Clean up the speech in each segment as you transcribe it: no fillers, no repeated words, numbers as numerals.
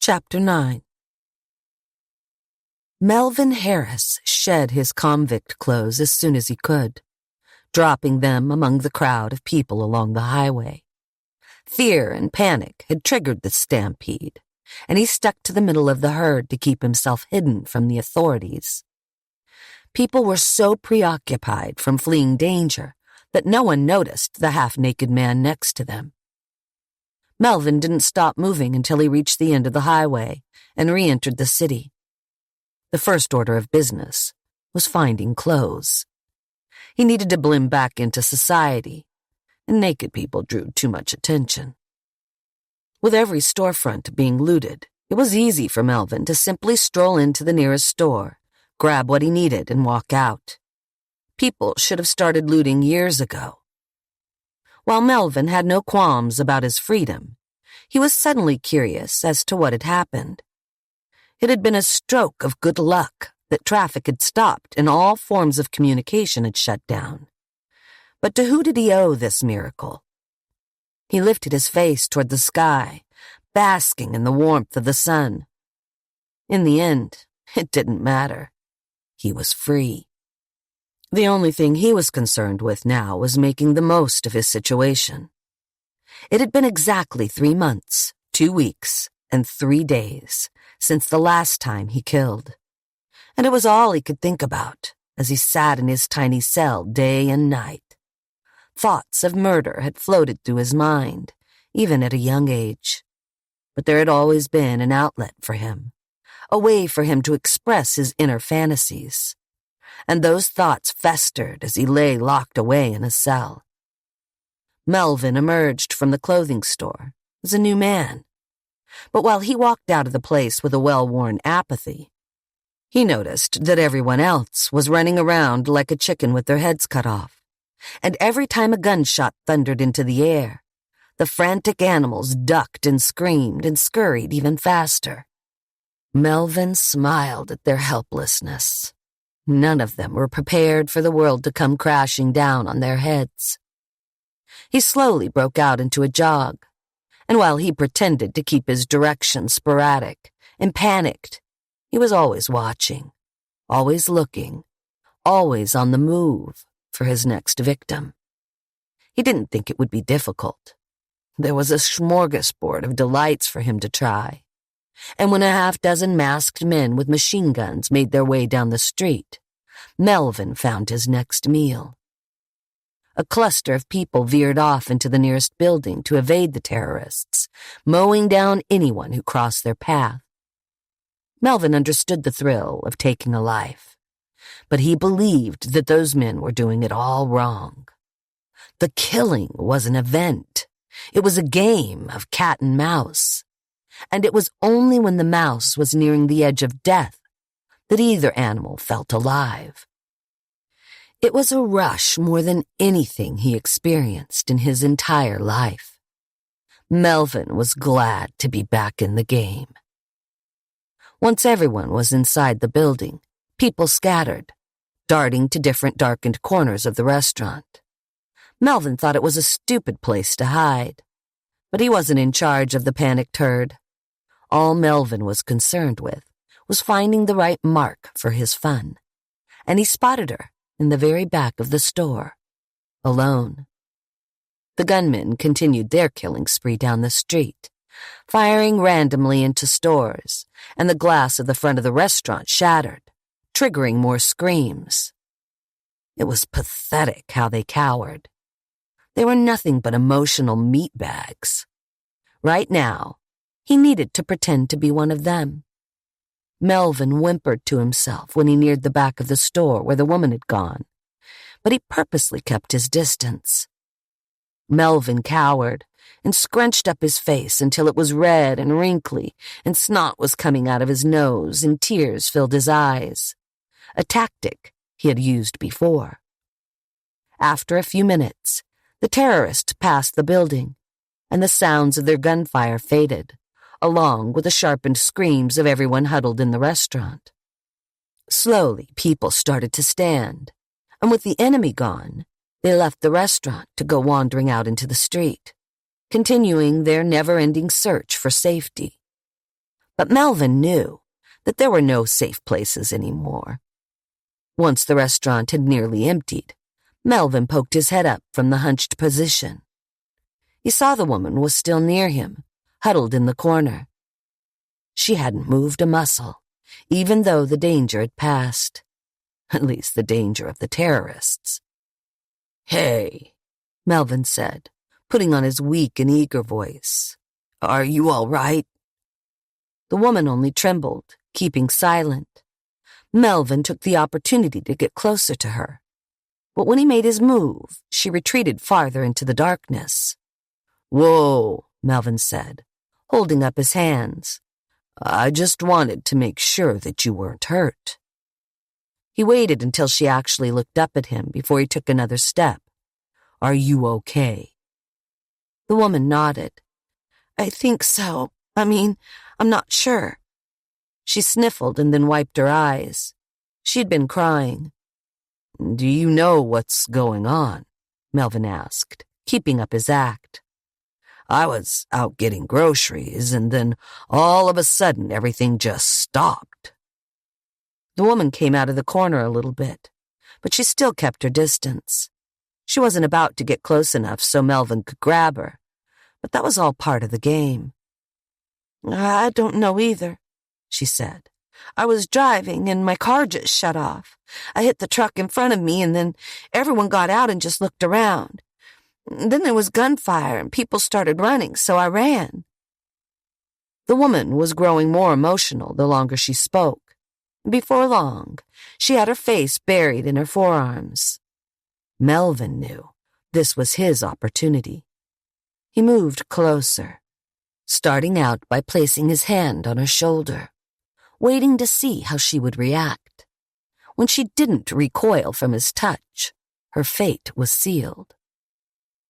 Chapter 9. Melvin Harris shed his convict clothes as soon as he could, dropping them among the crowd of people along the highway. Fear and panic had triggered the stampede, and he stuck to the middle of the herd to keep himself hidden from the authorities. People were so preoccupied from fleeing danger that no one noticed the half-naked man next to them. Melvin didn't stop moving until he reached the end of the highway and re-entered the city. The first order of business was finding clothes. He needed to blend back into society, and naked people drew too much attention. With every storefront being looted, it was easy for Melvin to simply stroll into the nearest store, grab what he needed, and walk out. People should have started looting years ago. While Melvin had no qualms about his freedom, he was suddenly curious as to what had happened. It had been a stroke of good luck that traffic had stopped and all forms of communication had shut down. But to who did he owe this miracle? He lifted his face toward the sky, basking in the warmth of the sun. In the end, it didn't matter. He was free. The only thing he was concerned with now was making the most of his situation. It had been exactly 3 months, 2 weeks, and 3 days since the last time he killed. And it was all he could think about as he sat in his tiny cell day and night. Thoughts of murder had floated through his mind, even at a young age. But there had always been an outlet for him, a way for him to express his inner fantasies. And those thoughts festered as he lay locked away in a cell. Melvin emerged from the clothing store as a new man. But while he walked out of the place with a well-worn apathy, he noticed that everyone else was running around like a chicken with their heads cut off. And every time a gunshot thundered into the air, the frantic animals ducked and screamed and scurried even faster. Melvin smiled at their helplessness. None of them were prepared for the world to come crashing down on their heads. He slowly broke out into a jog, and while he pretended to keep his direction sporadic and panicked, he was always watching, always looking, always on the move for his next victim. He didn't think it would be difficult. There was a smorgasbord of delights for him to try. And when a half-dozen masked men with machine guns made their way down the street, Melvin found his next meal. A cluster of people veered off into the nearest building to evade the terrorists, mowing down anyone who crossed their path. Melvin understood the thrill of taking a life, but he believed that those men were doing it all wrong. The killing was an event. It was a game of cat and mouse. And it was only when the mouse was nearing the edge of death that either animal felt alive. It was a rush more than anything he experienced in his entire life. Melvin was glad to be back in the game. Once everyone was inside the building, people scattered, darting to different darkened corners of the restaurant. Melvin thought it was a stupid place to hide, but he wasn't in charge of the panicked herd. All Melvin was concerned with was finding the right mark for his fun, and he spotted her in the very back of the store, alone. The gunmen continued their killing spree down the street, firing randomly into stores, and the glass of the front of the restaurant shattered, triggering more screams. It was pathetic how they cowered. They were nothing but emotional meatbags. Right now, he needed to pretend to be one of them. Melvin whimpered to himself when he neared the back of the store where the woman had gone, but he purposely kept his distance. Melvin cowered and scrunched up his face until it was red and wrinkly, and snot was coming out of his nose and tears filled his eyes, a tactic he had used before. After a few minutes, the terrorists passed the building, and the sounds of their gunfire faded, along with the sharpened screams of everyone huddled in the restaurant. Slowly, people started to stand, and with the enemy gone, they left the restaurant to go wandering out into the street, continuing their never-ending search for safety. But Melvin knew that there were no safe places anymore. Once the restaurant had nearly emptied, Melvin poked his head up from the hunched position. He saw the woman was still near him, huddled in the corner. She hadn't moved a muscle, even though the danger had passed. At least the danger of the terrorists. "Hey," Melvin said, putting on his weak and eager voice. "Are you all right?" The woman only trembled, keeping silent. Melvin took the opportunity to get closer to her. But when he made his move, she retreated farther into the darkness. "Whoa," Melvin said, holding up his hands. "I just wanted to make sure that you weren't hurt." He waited until she actually looked up at him before he took another step. "Are you okay?" The woman nodded. "I think so. I'm not sure." She sniffled and then wiped her eyes. She had been crying. "Do you know what's going on?" Melvin asked, keeping up his act. "I was out getting groceries, and then all of a sudden everything just stopped." The woman came out of the corner a little bit, but she still kept her distance. She wasn't about to get close enough so Melvin could grab her, but that was all part of the game. "I don't know either," she said. "I was driving and my car just shut off. I hit the truck in front of me and then everyone got out and just looked around. Then there was gunfire and people started running, so I ran." The woman was growing more emotional the longer she spoke. Before long, she had her face buried in her forearms. Melvin knew this was his opportunity. He moved closer, starting out by placing his hand on her shoulder, waiting to see how she would react. When she didn't recoil from his touch, her fate was sealed.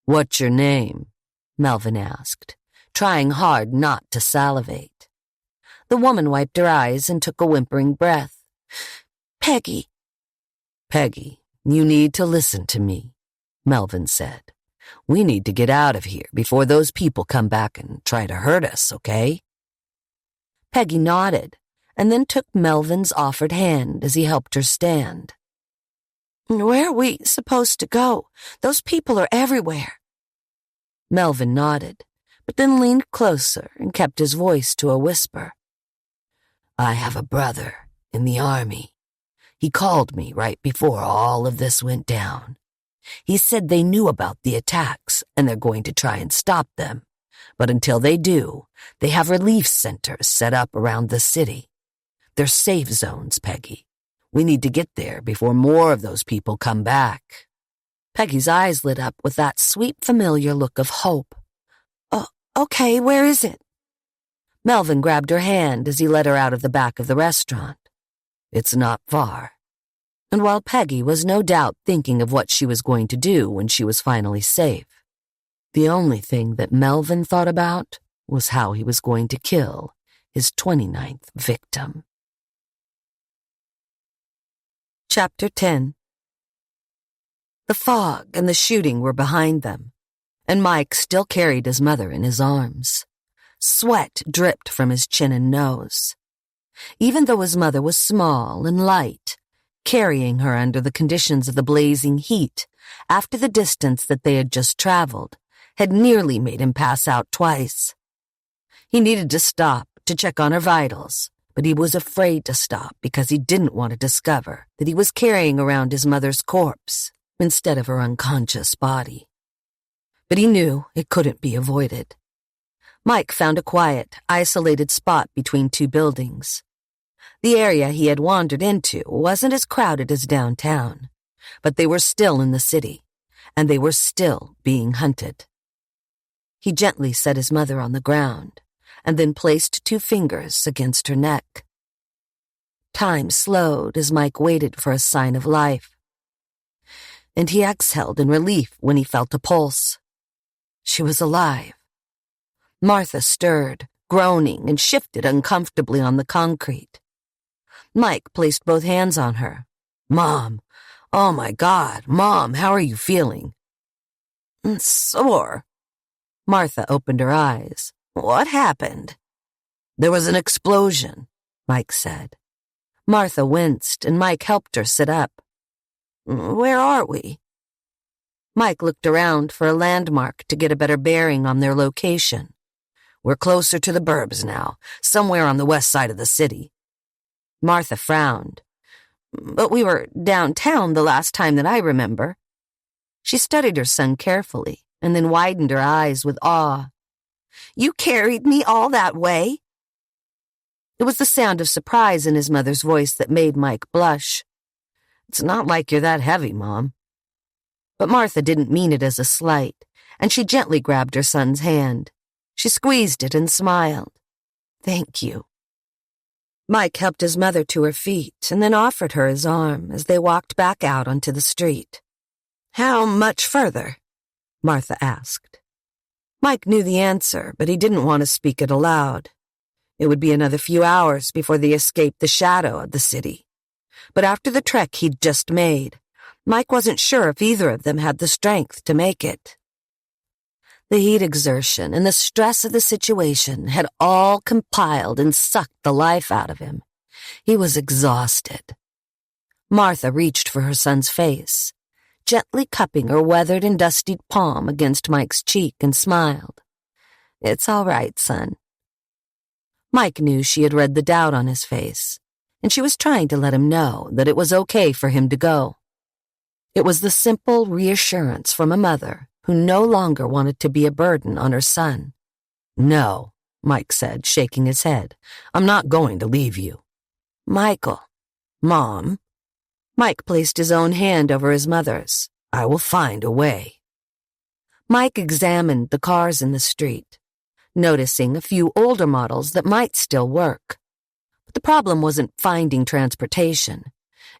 "What's your name?" Melvin asked, trying hard not to salivate. The woman wiped her eyes and took a whimpering breath. "Peggy." "Peggy, you need to listen to me," Melvin said. "We need to get out of here before those people come back and try to hurt us, okay?" Peggy nodded and then took Melvin's offered hand as he helped her stand. "Where are we supposed to go? Those people are everywhere." Melvin nodded, but then leaned closer and kept his voice to a whisper. "I have a brother in the army. He called me right before all of this went down. He said they knew about the attacks and they're going to try and stop them. But until they do, they have relief centers set up around the city. They're safe zones, Peggy. We need to get there before more of those people come back." Peggy's eyes lit up with that sweet, familiar look of hope. Okay, where is it?" Melvin grabbed her hand as he led her out of the back of the restaurant. "It's not far." And while Peggy was no doubt thinking of what she was going to do when she was finally safe, the only thing that Melvin thought about was how he was going to kill his 29th victim. Chapter 10. The fog and the shooting were behind them, and Mike still carried his mother in his arms. Sweat dripped from his chin and nose. Even though his mother was small and light, carrying her under the conditions of the blazing heat, after the distance that they had just traveled, had nearly made him pass out twice. He needed to stop to check on her vitals, but he was afraid to stop because he didn't want to discover that he was carrying around his mother's corpse instead of her unconscious body. But he knew it couldn't be avoided. Mike found a quiet, isolated spot between two buildings. The area he had wandered into wasn't as crowded as downtown, but they were still in the city, and they were still being hunted. He gently set his mother on the ground, and then placed 2 fingers against her neck. Time slowed as Mike waited for a sign of life, and he exhaled in relief when he felt a pulse. She was alive. Martha stirred, groaning, and shifted uncomfortably on the concrete. Mike placed both hands on her. "Mom, oh my God, Mom, how are you feeling?" "Sore." Martha opened her eyes. "What happened?" "There was an explosion," Mike said. Martha winced, and Mike helped her sit up. "Where are we?" Mike looked around for a landmark to get a better bearing on their location. "We're closer to the burbs now, somewhere on the west side of the city." Martha frowned. "But we were downtown the last time that I remember." She studied her son carefully and then widened her eyes with awe. "You carried me all that way?" It was the sound of surprise in his mother's voice that made Mike blush. "It's not like you're that heavy, Mom." But Martha didn't mean it as a slight, and she gently grabbed her son's hand. She squeezed it and smiled. "Thank you." Mike helped his mother to her feet and then offered her his arm as they walked back out onto the street. "How much further?" Martha asked. Mike knew the answer, but he didn't want to speak it aloud. It would be another few hours before they escaped the shadow of the city. But after the trek he'd just made, Mike wasn't sure if either of them had the strength to make it. The heat exertion and the stress of the situation had all compiled and sucked the life out of him. He was exhausted. Martha reached for her son's face, gently cupping her weathered and dustied palm against Mike's cheek, and smiled. "It's all right, son." Mike knew she had read the doubt on his face, and she was trying to let him know that it was okay for him to go. It was the simple reassurance from a mother who no longer wanted to be a burden on her son. "No," Mike said, shaking his head. "I'm not going to leave you." "Michael." "Mom." Mike placed his own hand over his mother's. "I will find a way." Mike examined the cars in the street, noticing a few older models that might still work. But the problem wasn't finding transportation.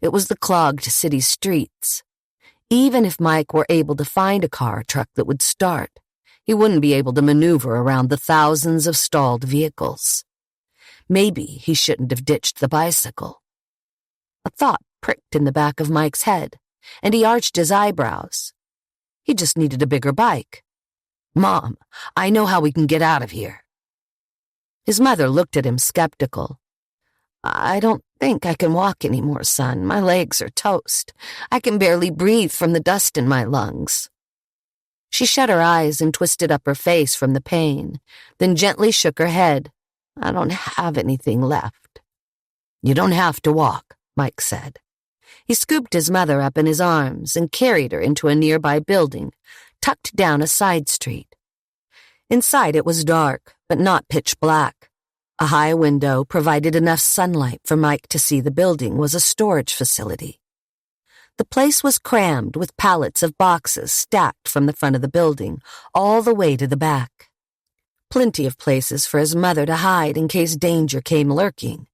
It was the clogged city streets. Even if Mike were able to find a car or truck that would start, he wouldn't be able to maneuver around the thousands of stalled vehicles. Maybe he shouldn't have ditched the bicycle. A thought pricked in the back of Mike's head, and he arched his eyebrows. He just needed a bigger bike. "Mom, I know how we can get out of here." His mother looked at him skeptical. "I don't think I can walk anymore, son. My legs are toast. I can barely breathe from the dust in my lungs." She shut her eyes and twisted up her face from the pain, then gently shook her head. "I don't have anything left." "You don't have to walk," Mike said. He scooped his mother up in his arms and carried her into a nearby building, tucked down a side street. Inside it was dark, but not pitch black. A high window provided enough sunlight for Mike to see the building was a storage facility. The place was crammed with pallets of boxes stacked from the front of the building all the way to the back. Plenty of places for his mother to hide in case danger came lurking.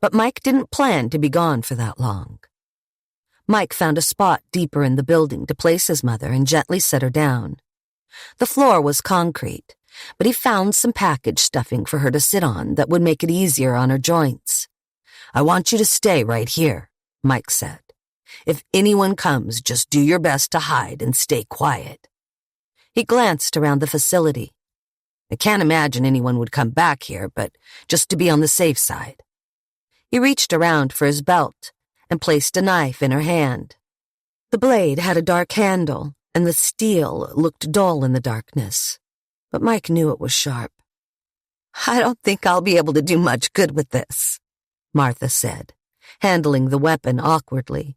But Mike didn't plan to be gone for that long. Mike found a spot deeper in the building to place his mother and gently set her down. The floor was concrete, but he found some package stuffing for her to sit on that would make it easier on her joints. "I want you to stay right here," Mike said. "If anyone comes, just do your best to hide and stay quiet." He glanced around the facility. "I can't imagine anyone would come back here, but just to be on the safe side." He reached around for his belt and placed a knife in her hand. The blade had a dark handle, and the steel looked dull in the darkness. But Mike knew it was sharp. "I don't think I'll be able to do much good with this," Martha said, handling the weapon awkwardly.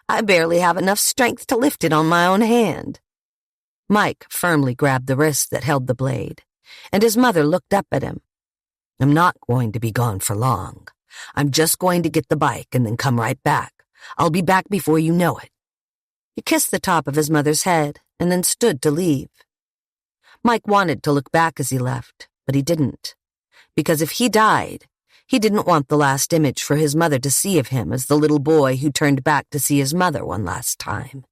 "I barely have enough strength to lift it on my own hand." Mike firmly grabbed the wrist that held the blade, and his mother looked up at him. "I'm not going to be gone for long. I'm just going to get the bike and then come right back. I'll be back before you know it." He kissed the top of his mother's head and then stood to leave. Mike wanted to look back as he left, but he didn't. Because if he died, he didn't want the last image for his mother to see of him as the little boy who turned back to see his mother one last time.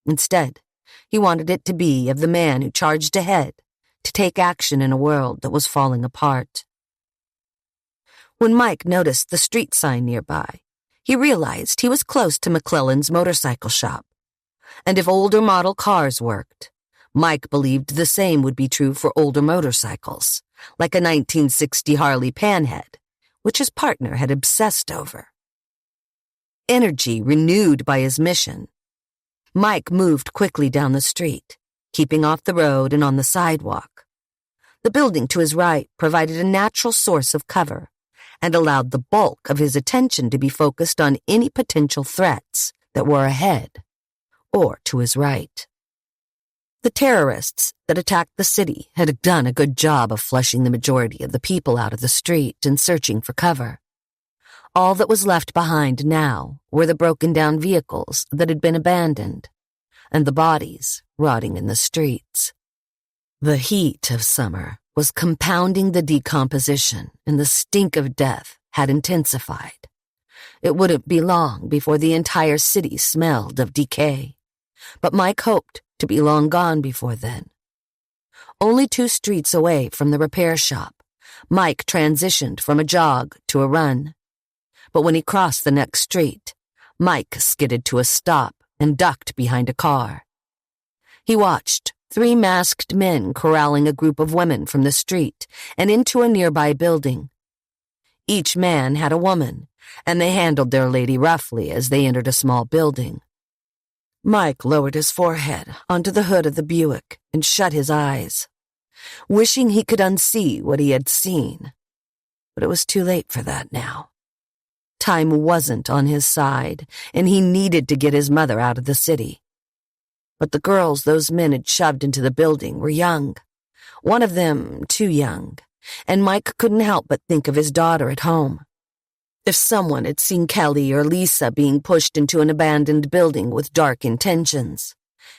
Instead, he wanted it to be of the man who charged ahead to take action in a world that was falling apart. When Mike noticed the street sign nearby, he realized he was close to McClellan's motorcycle shop. And if older model cars worked, Mike believed the same would be true for older motorcycles, like a 1960 Harley Panhead, which his partner had obsessed over. Energy renewed by his mission, Mike moved quickly down the street, keeping off the road and on the sidewalk. The building to his right provided a natural source of cover and allowed the bulk of his attention to be focused on any potential threats that were ahead or to his right. The terrorists that attacked the city had done a good job of flushing the majority of the people out of the street and searching for cover. All that was left behind now were the broken-down vehicles that had been abandoned and the bodies rotting in the streets. The heat of summer was compounding the decomposition, and the stink of death had intensified. It wouldn't be long before the entire city smelled of decay, but Mike hoped to be long gone before then. Only 2 streets away from the repair shop, Mike transitioned from a jog to a run. But when he crossed the next street, Mike skidded to a stop and ducked behind a car. He watched 3 masked men corralling a group of women from the street and into a nearby building. Each man had a woman, and they handled their lady roughly as they entered a small building. Mike lowered his forehead onto the hood of the Buick and shut his eyes, wishing he could unsee what he had seen. But it was too late for that now. Time wasn't on his side, and he needed to get his mother out of the city. But the girls those men had shoved into the building were young, one of them too young, and Mike couldn't help but think of his daughter at home. If someone had seen Kelly or Lisa being pushed into an abandoned building with dark intentions,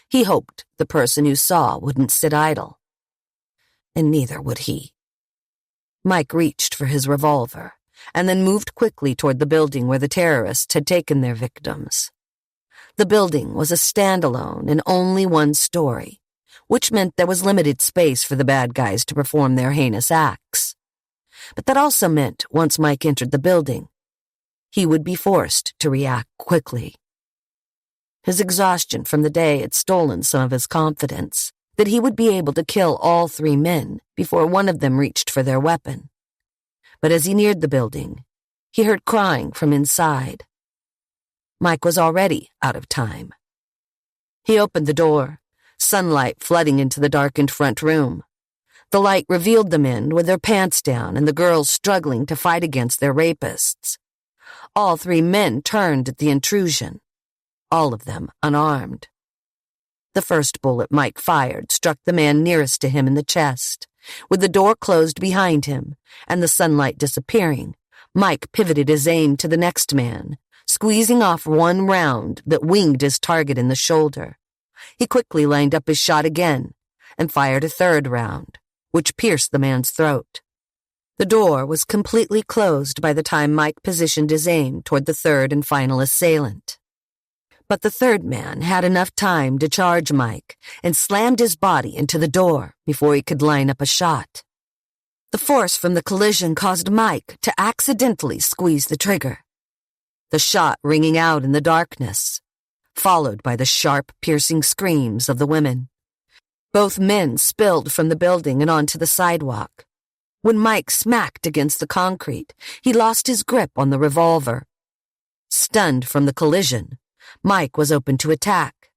he hoped the person who saw wouldn't sit idle. And neither would he. Mike reached for his revolver and then moved quickly toward the building where the terrorists had taken their victims. The building was a standalone and only 1 story, which meant there was limited space for the bad guys to perform their heinous acts. But that also meant once Mike entered the building, he would be forced to react quickly. His exhaustion from the day had stolen some of his confidence that he would be able to kill all 3 men before one of them reached for their weapon. But as he neared the building, he heard crying from inside. Mike was already out of time. He opened the door, sunlight flooding into the darkened front room. The light revealed the men with their pants down and the girls struggling to fight against their rapists. All 3 men turned at the intrusion, all of them unarmed. The first bullet Mike fired struck the man nearest to him in the chest. With the door closed behind him and the sunlight disappearing, Mike pivoted his aim to the next man, squeezing off 1 round that winged his target in the shoulder. He quickly lined up his shot again and fired a 3rd round, which pierced the man's throat. The door was completely closed by the time Mike positioned his aim toward the 3rd and final assailant. But the 3rd man had enough time to charge Mike and slammed his body into the door before he could line up a shot. The force from the collision caused Mike to accidentally squeeze the trigger, the shot ringing out in the darkness, followed by the sharp, piercing screams of the women. Both men spilled from the building and onto the sidewalk. When Mike smacked against the concrete, he lost his grip on the revolver. Stunned from the collision, Mike was open to attack,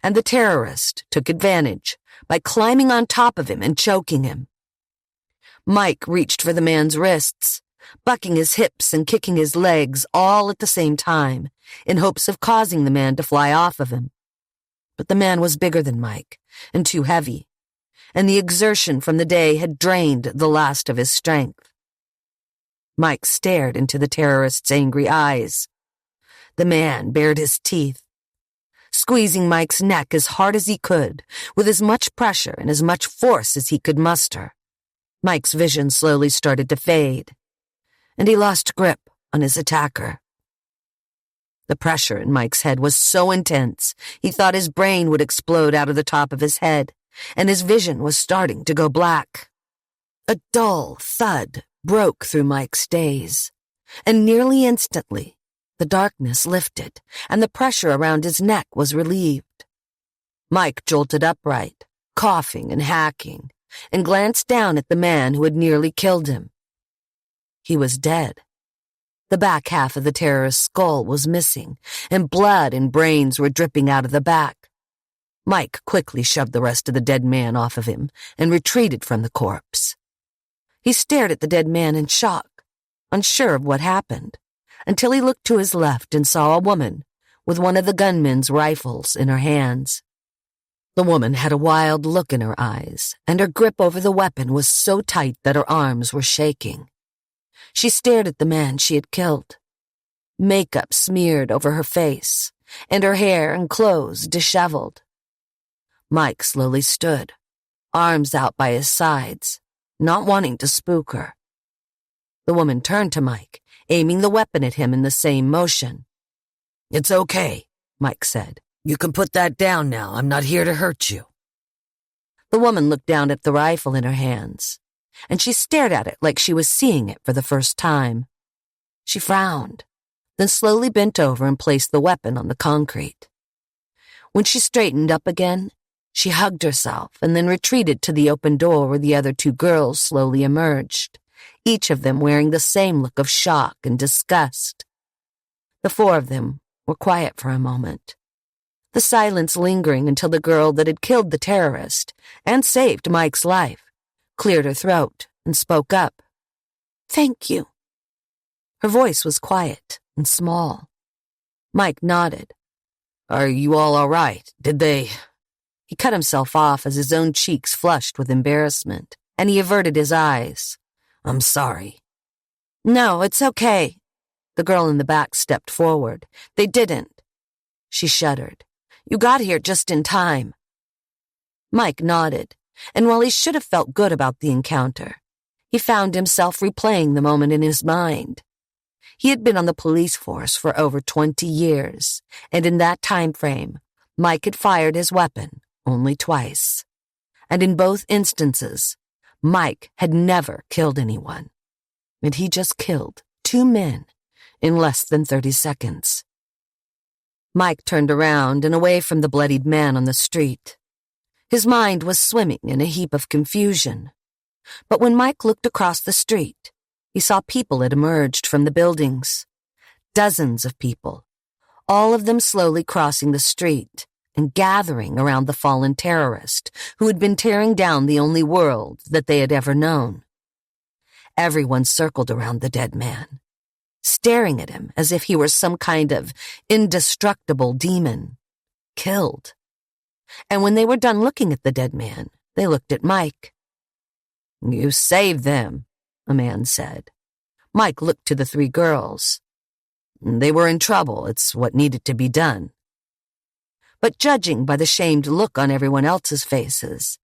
and the terrorist took advantage by climbing on top of him and choking him. Mike reached for the man's wrists, bucking his hips and kicking his legs all at the same time, in hopes of causing the man to fly off of him. But the man was bigger than Mike and too heavy, and the exertion from the day had drained the last of his strength. Mike stared into the terrorist's angry eyes. The man bared his teeth, squeezing Mike's neck as hard as he could, with as much pressure and as much force as he could muster. Mike's vision slowly started to fade, and he lost grip on his attacker. The pressure in Mike's head was so intense, he thought his brain would explode out of the top of his head, and his vision was starting to go black. A dull thud broke through Mike's daze, and nearly instantly, the darkness lifted, and the pressure around his neck was relieved. Mike jolted upright, coughing and hacking, and glanced down at the man who had nearly killed him. He was dead. The back half of the terrorist's skull was missing, and blood and brains were dripping out of the back. Mike quickly shoved the rest of the dead man off of him and retreated from the corpse. He stared at the dead man in shock, unsure of what happened, until he looked to his left and saw a woman with one of the gunmen's rifles in her hands. The woman had a wild look in her eyes, and her grip over the weapon was so tight that her arms were shaking. She stared at the man she had killed. Makeup smeared over her face, and her hair and clothes disheveled. Mike slowly stood, arms out by his sides, not wanting to spook her. The woman turned to Mike, aiming the weapon at him in the same motion. "It's okay," Mike said. "You can put that down now. I'm not here to hurt you." The woman looked down at the rifle in her hands, and she stared at it like she was seeing it for the first time. She frowned, then slowly bent over and placed the weapon on the concrete. When she straightened up again, she hugged herself and then retreated to the open door where the other two girls slowly emerged, each of them wearing the same look of shock and disgust. The four of them were quiet for a moment, the silence lingering until the girl that had killed the terrorist and saved Mike's life cleared her throat and spoke up. "Thank you." Her voice was quiet and small. Mike nodded. "Are you all right? Did they—" He cut himself off as his own cheeks flushed with embarrassment, and he averted his eyes. "I'm sorry." "No, it's okay." The girl in the back stepped forward. "They didn't." She shuddered. "You got here just in time." Mike nodded, and while he should have felt good about the encounter, he found himself replaying the moment in his mind. He had been on the police force for over 20 years, and in that time frame, Mike had fired his weapon only twice. And in both instances, Mike had never killed anyone. And he just killed 2 men in less than 30 seconds. Mike turned around and away from the bloodied man on the street. His mind was swimming in a heap of confusion. But when Mike looked across the street, he saw people had emerged from the buildings. Dozens of people, all of them slowly crossing the street and gathering around the fallen terrorist who had been tearing down the only world that they had ever known. Everyone circled around the dead man, staring at him as if he were some kind of indestructible demon, killed. And when they were done looking at the dead man, they looked at Mike. "You saved them," a man said. Mike looked to the 3 girls. "They were in trouble. It's what needed to be done." But judging by the shamed look on everyone else's faces,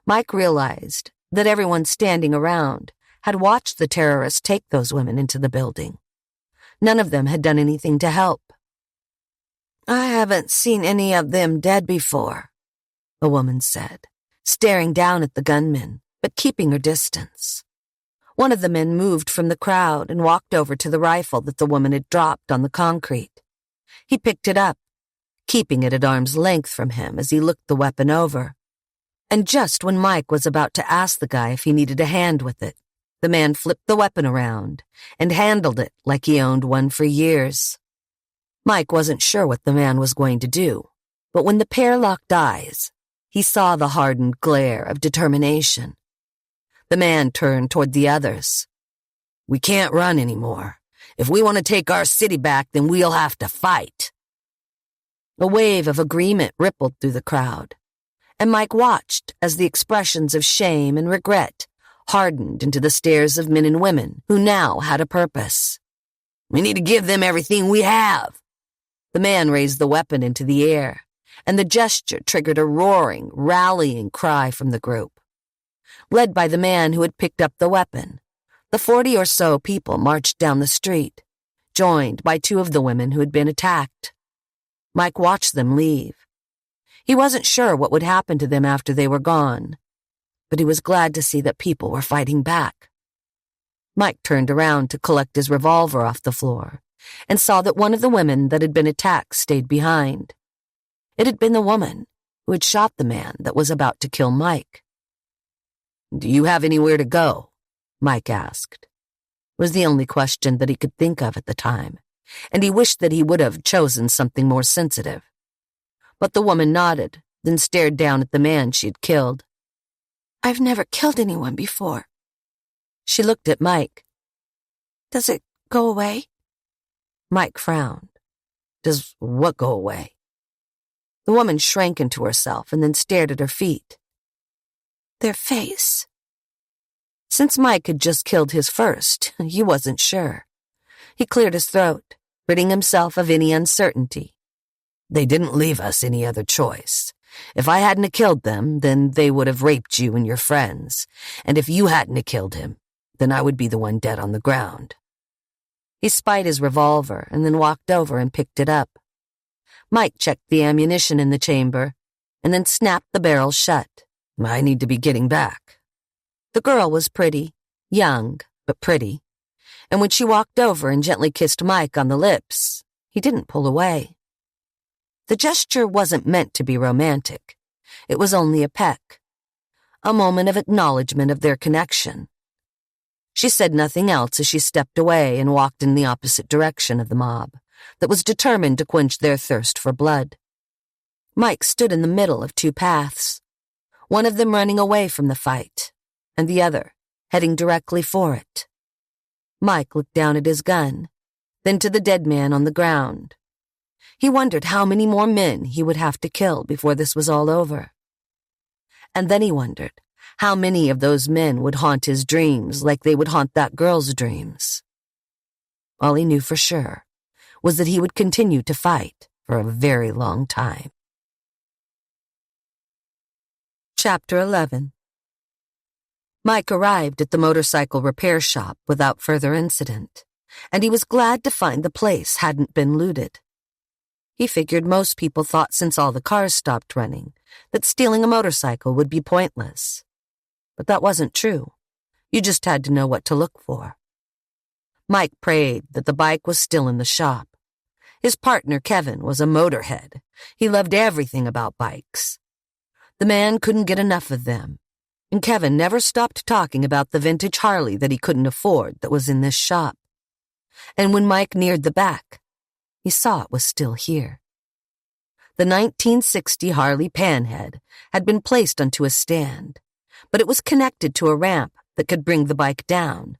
Mike realized that everyone standing around had watched the terrorists take those women into the building. None of them had done anything to help. "I haven't seen any of them dead before," a woman said, staring down at the gunmen, but keeping her distance. One of the men moved from the crowd and walked over to the rifle that the woman had dropped on the concrete. He picked it up, keeping it at arm's length from him as he looked the weapon over. And just when Mike was about to ask the guy if he needed a hand with it, the man flipped the weapon around and handled it like he owned one for years. Mike wasn't sure what the man was going to do, but when the pair locked eyes, he saw the hardened glare of determination. The man turned toward the others. "We can't run anymore. If we want to take our city back, then we'll have to fight." A wave of agreement rippled through the crowd, and Mike watched as the expressions of shame and regret hardened into the stares of men and women who now had a purpose. "We need to give them everything we have." The man raised the weapon into the air, and the gesture triggered a roaring, rallying cry from the group. Led by the man who had picked up the weapon, the 40 or so people marched down the street, joined by 2 of the women who had been attacked. Mike watched them leave. He wasn't sure what would happen to them after they were gone, but he was glad to see that people were fighting back. Mike turned around to collect his revolver off the floor and saw that one of the women that had been attacked stayed behind. It had been the woman who had shot the man that was about to kill Mike. "Do you have anywhere to go?" Mike asked. It was the only question that he could think of at the time, and he wished that he would have chosen something more sensitive. But the woman nodded, then stared down at the man she had killed. "I've never killed anyone before." She looked at Mike. "Does it go away?" Mike frowned. "Does what go away?" The woman shrank into herself and then stared at her feet. "Their face." Since Mike had just killed his first, he wasn't sure. He cleared his throat, ridding himself of any uncertainty. "They didn't leave us any other choice. If I hadn't killed them, then they would have raped you and your friends. And if you hadn't killed him, then I would be the one dead on the ground." He spied his revolver and then walked over and picked it up. Mike checked the ammunition in the chamber and then snapped the barrel shut. "I need to be getting back." The girl was pretty, young, but pretty. And when she walked over and gently kissed Mike on the lips, he didn't pull away. The gesture wasn't meant to be romantic. It was only a peck, a moment of acknowledgement of their connection. She said nothing else as she stepped away and walked in the opposite direction of the mob that was determined to quench their thirst for blood. Mike stood in the middle of two paths, one of them running away from the fight, and the other heading directly for it. Mike looked down at his gun, then to the dead man on the ground. He wondered how many more men he would have to kill before this was all over. And then he wondered how many of those men would haunt his dreams like they would haunt that girl's dreams. All he knew for sure was that he would continue to fight for a very long time. Chapter 11. Mike arrived at the motorcycle repair shop without further incident, and he was glad to find the place hadn't been looted. He figured most people thought since all the cars stopped running that stealing a motorcycle would be pointless. But that wasn't true. You just had to know what to look for. Mike prayed that the bike was still in the shop. His partner, Kevin, was a motorhead. He loved everything about bikes. The man couldn't get enough of them, and Kevin never stopped talking about the vintage Harley that he couldn't afford that was in this shop. And when Mike neared the back, he saw it was still here. The 1960 Harley Panhead had been placed onto a stand, but it was connected to a ramp that could bring the bike down.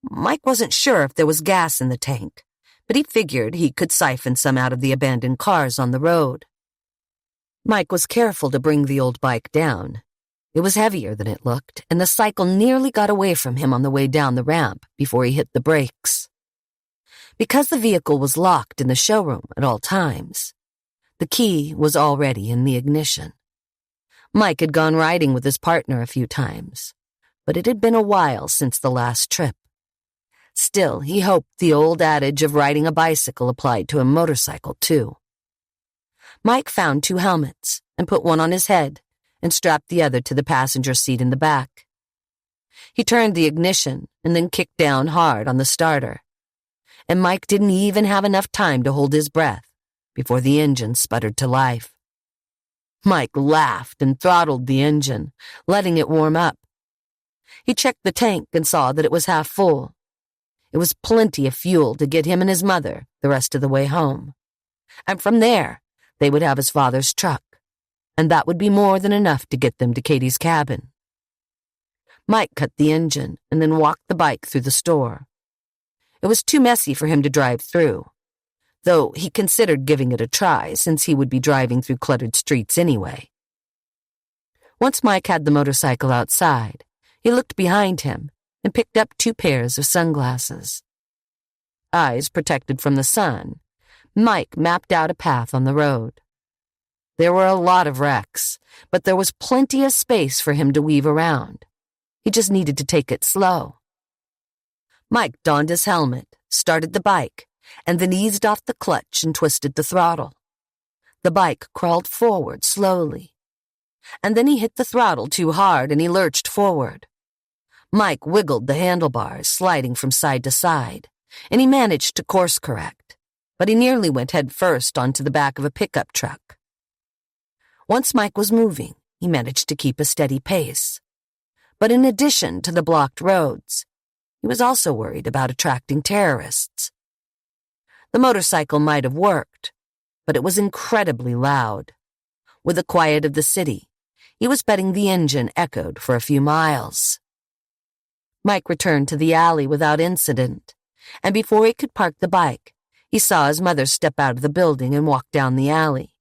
Mike wasn't sure if there was gas in the tank, but he figured he could siphon some out of the abandoned cars on the road. Mike was careful to bring the old bike down. It was heavier than it looked, and the cycle nearly got away from him on the way down the ramp before he hit the brakes. Because the vehicle was locked in the showroom at all times, the key was already in the ignition. Mike had gone riding with his partner a few times, but it had been a while since the last trip. Still, he hoped the old adage of riding a bicycle applied to a motorcycle, too. Mike found 2 helmets and put one on his head and strapped the other to the passenger seat in the back. He turned the ignition and then kicked down hard on the starter. And Mike didn't even have enough time to hold his breath before the engine sputtered to life. Mike laughed and throttled the engine, letting it warm up. He checked the tank and saw that it was half full. It was plenty of fuel to get him and his mother the rest of the way home. And from there, they would have his father's truck, and that would be more than enough to get them to Katie's cabin. Mike cut the engine and then walked the bike through the store. It was too messy for him to drive through, though he considered giving it a try since he would be driving through cluttered streets anyway. Once Mike had the motorcycle outside, he looked behind him and picked up 2 pairs of sunglasses. Eyes protected from the sun, Mike mapped out a path on the road. There were a lot of wrecks, but there was plenty of space for him to weave around. He just needed to take it slow. Mike donned his helmet, started the bike, and then eased off the clutch and twisted the throttle. The bike crawled forward slowly. And then he hit the throttle too hard and he lurched forward. Mike wiggled the handlebars, sliding from side to side, and he managed to course correct, but he nearly went head first onto the back of a pickup truck. Once Mike was moving, he managed to keep a steady pace. But in addition to the blocked roads, he was also worried about attracting terrorists. The motorcycle might have worked, but it was incredibly loud. With the quiet of the city, he was betting the engine echoed for a few miles. Mike returned to the alley without incident, and before he could park the bike, he saw his mother step out of the building and walk down the alley.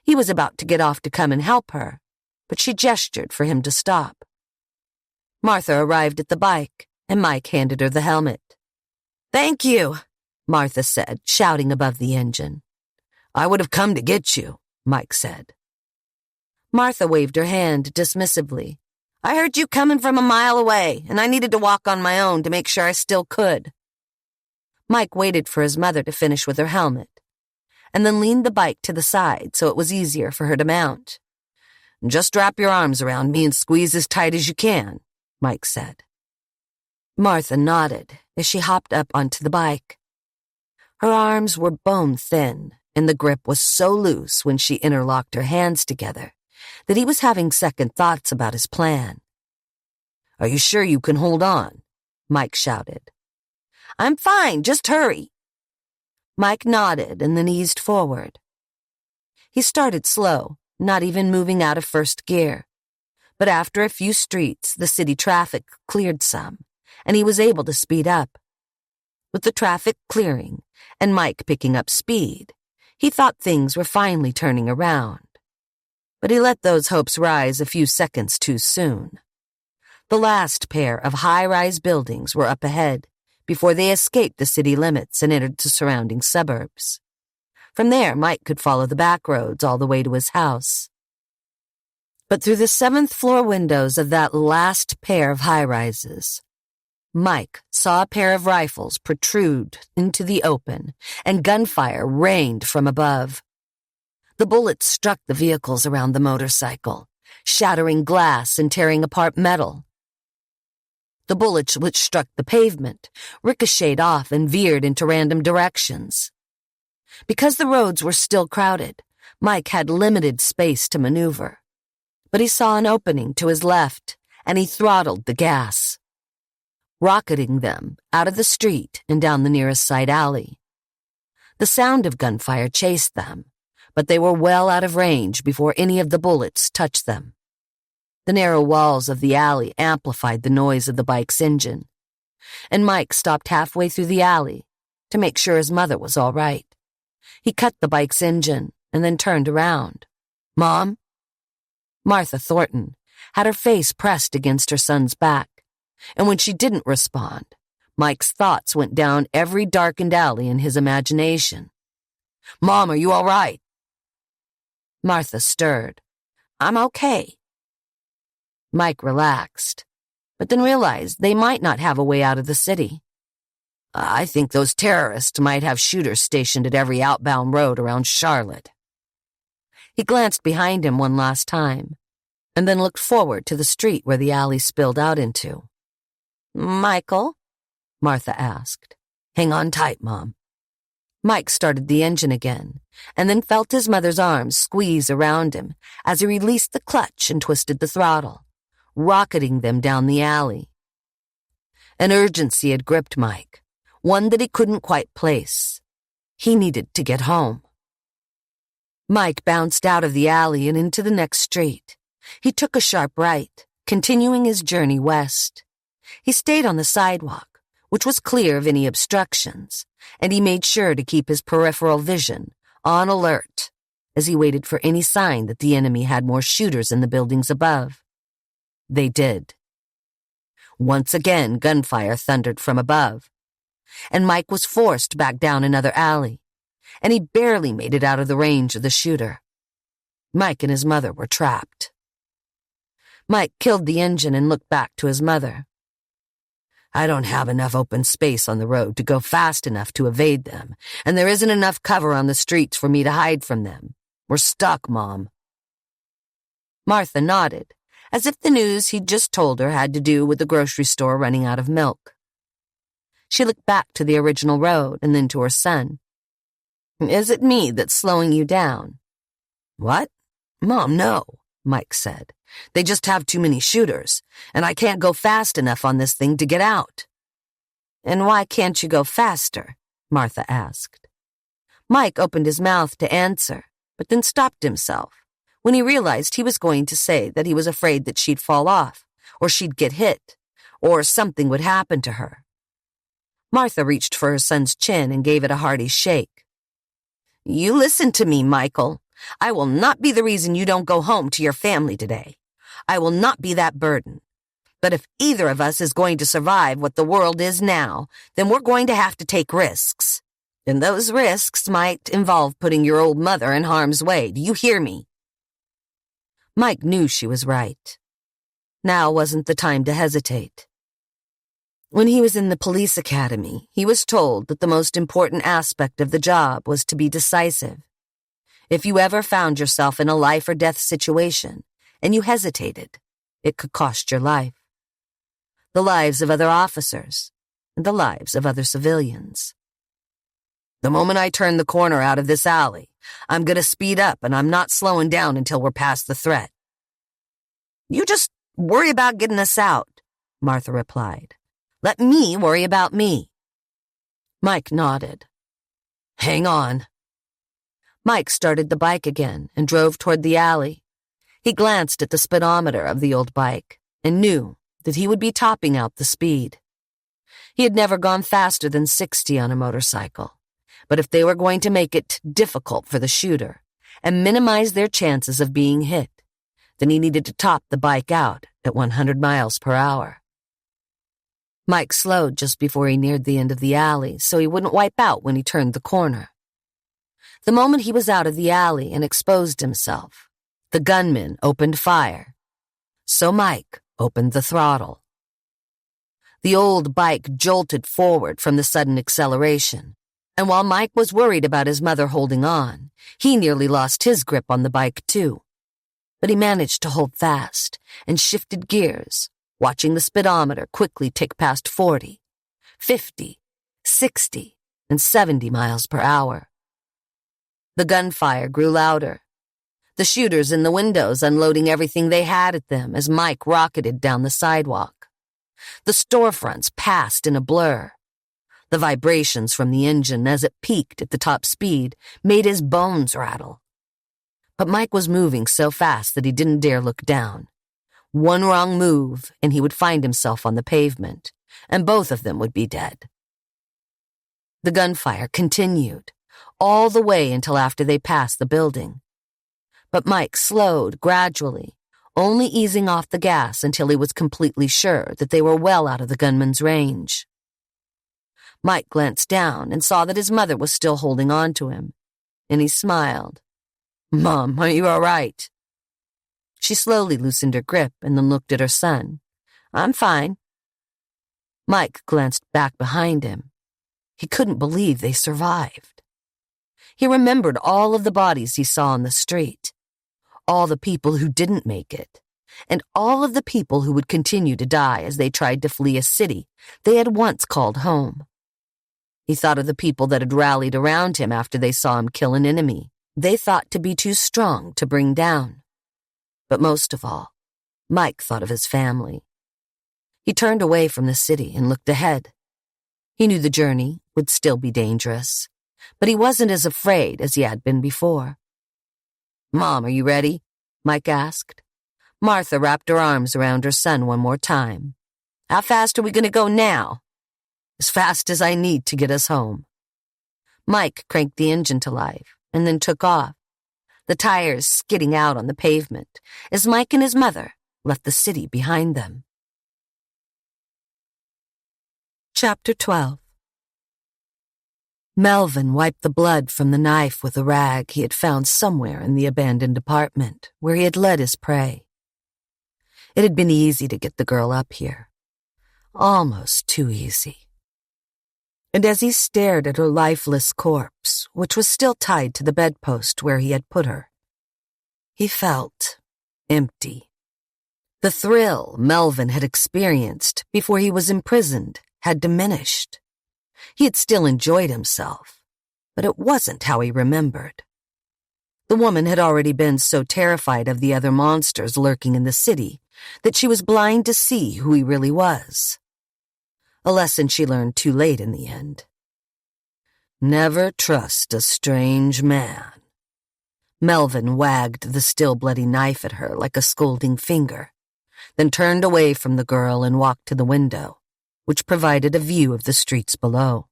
He was about to get off to come and help her, but she gestured for him to stop. Martha arrived at the bike, and Mike handed her the helmet. "Thank you," Martha said, shouting above the engine. "I would have come to get you," Mike said. Martha waved her hand dismissively. "I heard you coming from a mile away, and I needed to walk on my own to make sure I still could." Mike waited for his mother to finish with her helmet, and then leaned the bike to the side so it was easier for her to mount. "Just wrap your arms around me and squeeze as tight as you can," Mike said. Martha nodded as she hopped up onto the bike. Her arms were bone-thin, and the grip was so loose when she interlocked her hands together that he was having second thoughts about his plan. "Are you sure you can hold on?" Mike shouted. "I'm fine, just hurry." Mike nodded and then eased forward. He started slow, not even moving out of first gear. But after a few streets, the city traffic cleared some, and he was able to speed up. With the traffic clearing and Mike picking up speed, he thought things were finally turning around. But he let those hopes rise a few seconds too soon. The last pair of high-rise buildings were up ahead before they escaped the city limits and entered the surrounding suburbs. From there, Mike could follow the back roads all the way to his house. But through the 7th-floor windows of that last pair of high-rises, Mike saw a pair of rifles protrude into the open, and gunfire rained from above. The bullets struck the vehicles around the motorcycle, shattering glass and tearing apart metal. The bullets which struck the pavement ricocheted off and veered into random directions. Because the roads were still crowded, Mike had limited space to maneuver. But he saw an opening to his left, and he throttled the gas, rocketing them out of the street and down the nearest side alley. The sound of gunfire chased them, but they were well out of range before any of the bullets touched them. The narrow walls of the alley amplified the noise of the bike's engine, and Mike stopped halfway through the alley to make sure his mother was all right. He cut the bike's engine and then turned around. "Mom?" Martha Thornton had her face pressed against her son's back, and when she didn't respond, Mike's thoughts went down every darkened alley in his imagination. "Mom, are you all right?" Martha stirred. "I'm okay." Mike relaxed, but then realized they might not have a way out of the city. "I think those terrorists might have shooters stationed at every outbound road around Charlotte." He glanced behind him one last time, and then looked forward to the street where the alley spilled out into. "Michael?" Martha asked. "Hang on tight, Mom." Mike started the engine again, and then felt his mother's arms squeeze around him as he released the clutch and twisted the throttle, rocketing them down the alley. An urgency had gripped Mike, one that he couldn't quite place. He needed to get home. Mike bounced out of the alley and into the next street. He took a sharp right, continuing his journey west. He stayed on the sidewalk, which was clear of any obstructions, and he made sure to keep his peripheral vision on alert as he waited for any sign that the enemy had more shooters in the buildings above. They did. Once again, gunfire thundered from above, and Mike was forced back down another alley, and he barely made it out of the range of the shooter. Mike and his mother were trapped. Mike killed the engine and looked back to his mother. "I don't have enough open space on the road to go fast enough to evade them, and there isn't enough cover on the streets for me to hide from them. We're stuck, Mom." Martha nodded, as if the news he'd just told her had to do with the grocery store running out of milk. She looked back to the original road and then to her son. "Is it me that's slowing you down?" "What?" Mom, no, Mike said. They just have too many shooters, and I can't go fast enough on this thing to get out. And why can't you go faster? Martha asked. Mike opened his mouth to answer, but then stopped himself when he realized he was going to say that he was afraid that she'd fall off, or she'd get hit, or something would happen to her. Martha reached for her son's chin and gave it a hearty shake. You listen to me, Michael. I will not be the reason you don't go home to your family today. I will not be that burden. But if either of us is going to survive what the world is now, then we're going to have to take risks. And those risks might involve putting your old mother in harm's way. Do you hear me? Mike knew she was right. Now wasn't the time to hesitate. When he was in the police academy, he was told that the most important aspect of the job was to be decisive. If you ever found yourself in a life or death situation and you hesitated, it could cost your life. The lives of other officers, and the lives of other civilians. The moment I turn the corner out of this alley, I'm going to speed up and I'm not slowing down until we're past the threat. You just worry about getting us out, Martha replied. Let me worry about me. Mike nodded. Hang on. Mike started the bike again and drove toward the alley. He glanced at the speedometer of the old bike and knew that he would be topping out the speed. He had never gone faster than 60 on a motorcycle, but if they were going to make it difficult for the shooter and minimize their chances of being hit, then he needed to top the bike out at 100 miles per hour. Mike slowed just before he neared the end of the alley so he wouldn't wipe out when he turned the corner. The moment he was out of the alley and exposed himself, the gunman opened fire. So Mike opened the throttle. The old bike jolted forward from the sudden acceleration, and while Mike was worried about his mother holding on, he nearly lost his grip on the bike too. But he managed to hold fast and shifted gears, watching the speedometer quickly tick past 40, 50, 60, and 70 miles per hour. The gunfire grew louder. The shooters in the windows unloading everything they had at them as Mike rocketed down the sidewalk. The storefronts passed in a blur. The vibrations from the engine as it peaked at the top speed made his bones rattle. But Mike was moving so fast that he didn't dare look down. One wrong move and he would find himself on the pavement, and both of them would be dead. The gunfire continued, all the way until after they passed the building. But Mike slowed gradually, only easing off the gas until he was completely sure that they were well out of the gunman's range. Mike glanced down and saw that his mother was still holding on to him, and he smiled. Mom, are you all right? She slowly loosened her grip and then looked at her son. I'm fine. Mike glanced back behind him. He couldn't believe they survived. He remembered all of the bodies he saw on the street, all the people who didn't make it, and all of the people who would continue to die as they tried to flee a city they had once called home. He thought of the people that had rallied around him after they saw him kill an enemy they thought to be too strong to bring down. But most of all, Mike thought of his family. He turned away from the city and looked ahead. He knew the journey would still be dangerous, but he wasn't as afraid as he had been before. Mom, are you ready? Mike asked. Martha wrapped her arms around her son one more time. How fast are we going to go now? As fast as I need to get us home. Mike cranked the engine to life and then took off, the tires skidding out on the pavement as Mike and his mother left the city behind them. Chapter 12. Melvin wiped the blood from the knife with a rag he had found somewhere in the abandoned apartment where he had led his prey. It had been easy to get the girl up here. Almost too easy. And as he stared at her lifeless corpse, which was still tied to the bedpost where he had put her, he felt empty. The thrill Melvin had experienced before he was imprisoned had diminished. He had still enjoyed himself, but it wasn't how he remembered. The woman had already been so terrified of the other monsters lurking in the city that she was blind to see who he really was. A lesson she learned too late in the end. Never trust a strange man. Melvin wagged the still bloody knife at her like a scolding finger, then turned away from the girl and walked to the window, which provided a view of the streets below.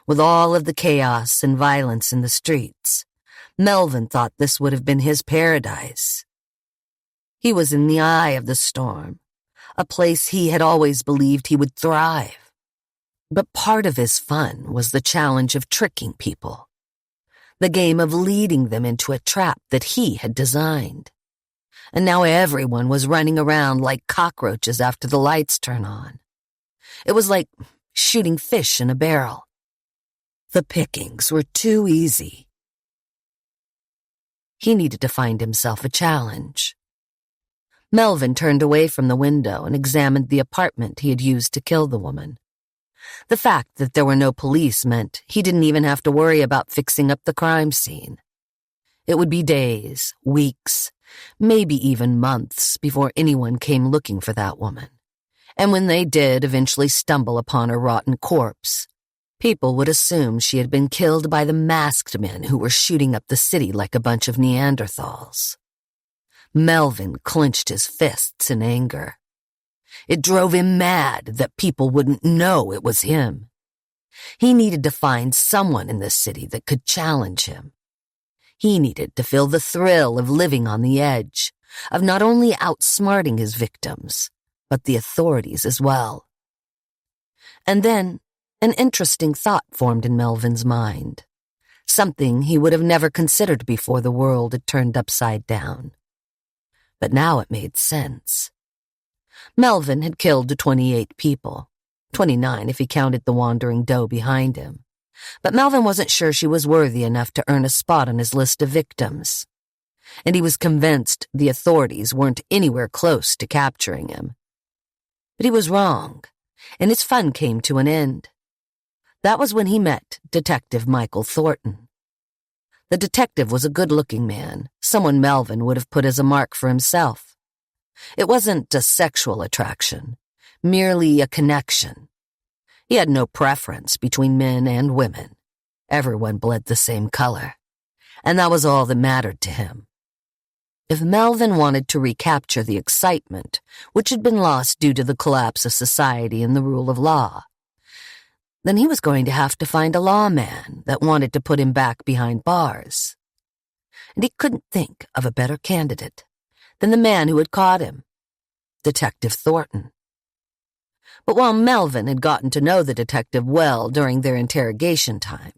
With all of the chaos and violence in the streets, Melvin thought this would have been his paradise. He was in the eye of the storm, a place he had always believed he would thrive. But part of his fun was the challenge of tricking people, the game of leading them into a trap that he had designed. And now everyone was running around like cockroaches after the lights turn on. It was like shooting fish in a barrel. The pickings were too easy. He needed to find himself a challenge. Melvin turned away from the window and examined the apartment he had used to kill the woman. The fact that there were no police meant he didn't even have to worry about fixing up the crime scene. It would be days, weeks, maybe even months before anyone came looking for that woman. And when they did eventually stumble upon her rotten corpse, people would assume she had been killed by the masked men who were shooting up the city like a bunch of Neanderthals. Melvin clenched his fists in anger. It drove him mad that people wouldn't know it was him. He needed to find someone in this city that could challenge him. He needed to feel the thrill of living on the edge, of not only outsmarting his victims, but the authorities as well. And then, an interesting thought formed in Melvin's mind, something he would have never considered before the world had turned upside down. But now it made sense. Melvin had killed 28 people, 29 if he counted the wandering doe behind him. But Melvin wasn't sure she was worthy enough to earn a spot on his list of victims. And he was convinced the authorities weren't anywhere close to capturing him. But he was wrong, and his fun came to an end. That was when he met Detective Michael Thornton. The detective was a good-looking man, someone Melvin would have put as a mark for himself. It wasn't a sexual attraction, merely a connection. He had no preference between men and women. Everyone bled the same color, and that was all that mattered to him. If Melvin wanted to recapture the excitement, which had been lost due to the collapse of society and the rule of law, then he was going to have to find a lawman that wanted to put him back behind bars. And he couldn't think of a better candidate than the man who had caught him, Detective Thornton. But while Melvin had gotten to know the detective well during their interrogation time,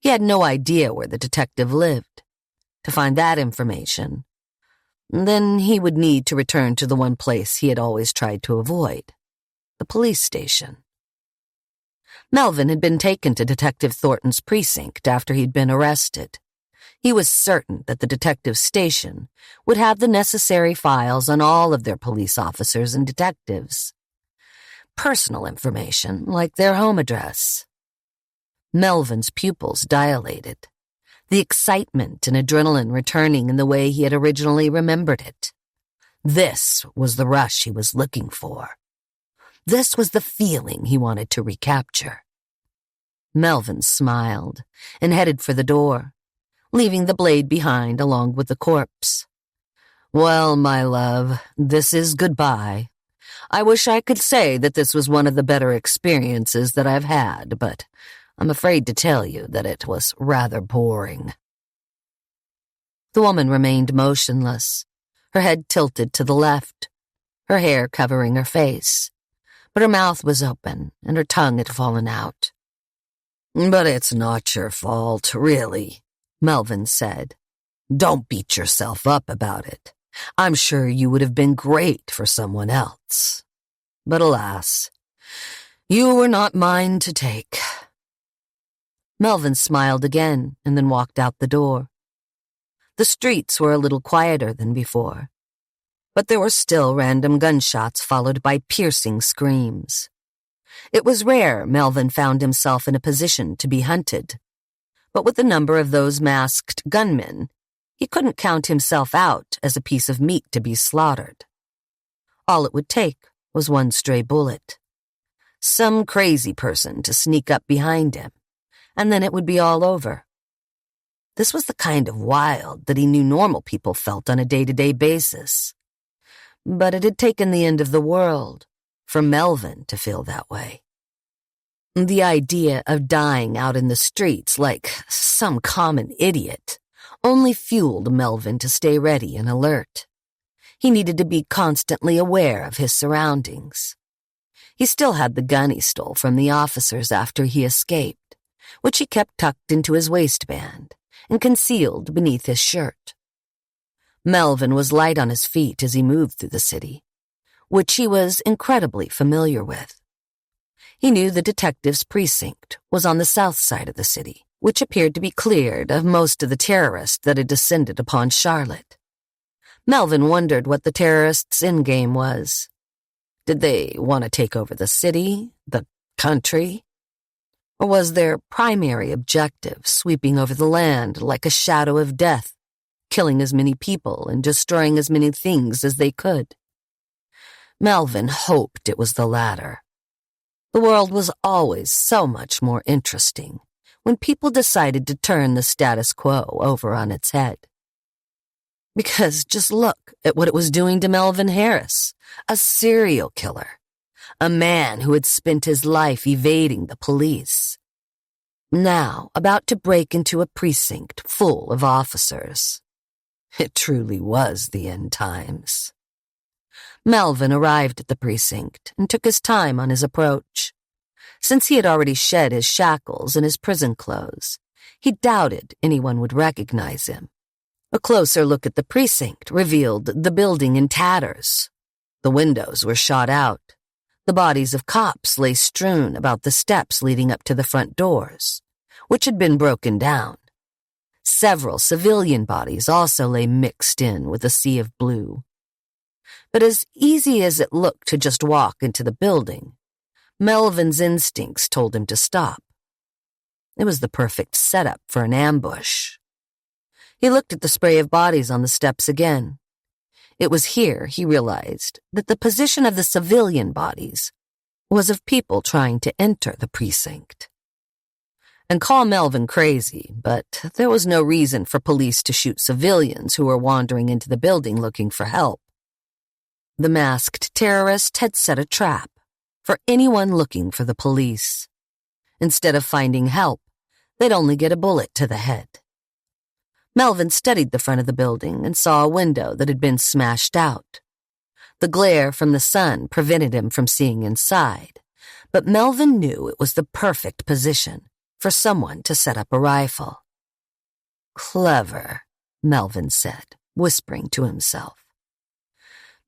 he had no idea where the detective lived. To find that information, then he would need to return to the one place he had always tried to avoid, the police station. Melvin had been taken to Detective Thornton's precinct after he'd been arrested. He was certain that the detective station would have the necessary files on all of their police officers and detectives. Personal information, like their home address. Melvin's pupils dilated, the excitement and adrenaline returning in the way he had originally remembered it. This was the rush he was looking for. This was the feeling he wanted to recapture. Melvin smiled and headed for the door, leaving the blade behind along with the corpse. Well, my love, this is goodbye. I wish I could say that this was one of the better experiences that I've had, but I'm afraid to tell you that it was rather boring. The woman remained motionless, her head tilted to the left, her hair covering her face, but her mouth was open and her tongue had fallen out. But it's not your fault, really, Melvin said. Don't beat yourself up about it. I'm sure you would have been great for someone else. But alas, you were not mine to take. Melvin smiled again and then walked out the door. The streets were a little quieter than before, but there were still random gunshots followed by piercing screams. It was rare Melvin found himself in a position to be hunted, but with the number of those masked gunmen, He couldn't count himself out as a piece of meat to be slaughtered. All it would take was one stray bullet. Some crazy person to sneak up behind him, and then it would be all over. This was the kind of wild that he knew normal people felt on a day-to-day basis. But it had taken the end of the world for Melvin to feel that way. The idea of dying out in the streets like some common idiot only fueled Melvin to stay ready and alert. He needed to be constantly aware of his surroundings. He still had the gun he stole from the officers after he escaped, which he kept tucked into his waistband and concealed beneath his shirt. Melvin was light on his feet as he moved through the city, which he was incredibly familiar with. He knew the detectives' precinct was on the south side of the city, which appeared to be cleared of most of the terrorists that had descended upon Charlotte. Melvin wondered what the terrorists' endgame was. Did they want to take over the city, the country? Or was their primary objective sweeping over the land like a shadow of death, killing as many people and destroying as many things as they could? Melvin hoped it was the latter. The world was always so much more interesting when people decided to turn the status quo over on its head. Because just look at what it was doing to Melvin Harris, a serial killer, a man who had spent his life evading the police. Now about to break into a precinct full of officers. It truly was the end times. Melvin arrived at the precinct and took his time on his approach. Since he had already shed his shackles and his prison clothes, he doubted anyone would recognize him. A closer look at the precinct revealed the building in tatters. The windows were shot out. The bodies of cops lay strewn about the steps leading up to the front doors, which had been broken down. Several civilian bodies also lay mixed in with a sea of blue. But as easy as it looked to just walk into the building, Melvin's instincts told him to stop. It was the perfect setup for an ambush. He looked at the spray of bodies on the steps again. It was here he realized that the position of the civilian bodies was of people trying to enter the precinct. And call Melvin crazy, but there was no reason for police to shoot civilians who were wandering into the building looking for help. The masked terrorist had set a trap for anyone looking for the police. Instead of finding help, they'd only get a bullet to the head. Melvin studied the front of the building and saw a window that had been smashed out. The glare from the sun prevented him from seeing inside, but Melvin knew it was the perfect position for someone to set up a rifle. Clever, Melvin said, whispering to himself.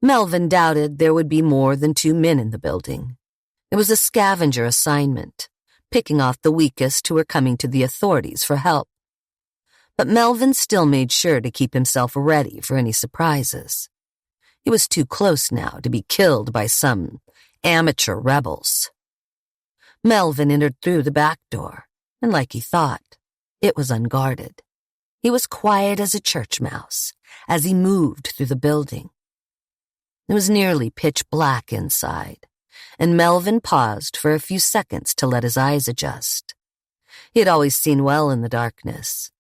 Melvin doubted there would be more than 2 men in the building. It was a scavenger assignment, picking off the weakest who were coming to the authorities for help. But Melvin still made sure to keep himself ready for any surprises. He was too close now to be killed by some amateur rebels. Melvin entered through the back door, and like he thought, it was unguarded. He was quiet as a church mouse as he moved through the building. It was nearly pitch black inside, and Melvin paused for a few seconds to let his eyes adjust. He had always seen well in the darkness.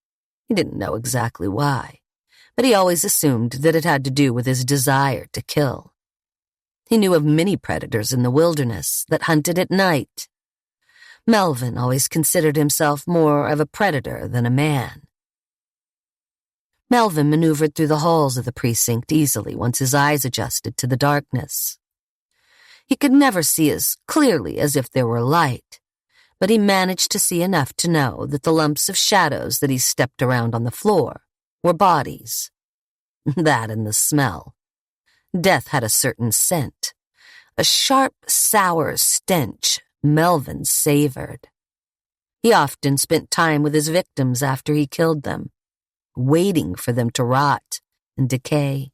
He didn't know exactly why, but he always assumed that it had to do with his desire to kill. He knew of many predators in the wilderness that hunted at night. Melvin always considered himself more of a predator than a man. Melvin maneuvered through the halls of the precinct easily once his eyes adjusted to the darkness. He could never see as clearly as if there were light, but he managed to see enough to know that the lumps of shadows that he stepped around on the floor were bodies. That and the smell. Death had a certain scent, a sharp, sour stench Melvin savored. He often spent time with his victims after he killed them, waiting for them to rot and decay,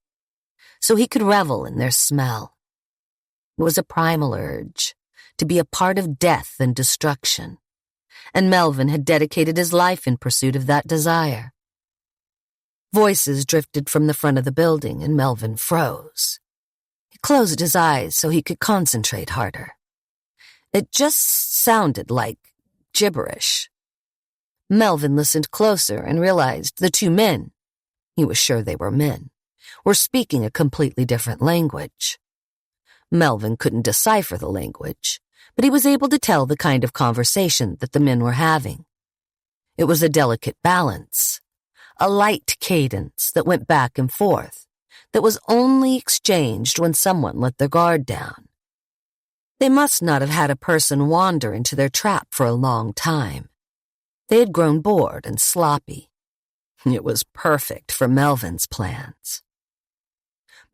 so he could revel in their smell. It was a primal urge to be a part of death and destruction, and Melvin had dedicated his life in pursuit of that desire. Voices drifted from the front of the building, and Melvin froze. He closed his eyes so he could concentrate harder. It just sounded like gibberish. Melvin listened closer and realized the two men, he was sure they were men, were speaking a completely different language. Melvin couldn't decipher the language, but he was able to tell the kind of conversation that the men were having. It was a delicate balance, a light cadence that went back and forth, that was only exchanged when someone let their guard down. They must not have had a person wander into their trap for a long time. They had grown bored and sloppy. It was perfect for Melvin's plans.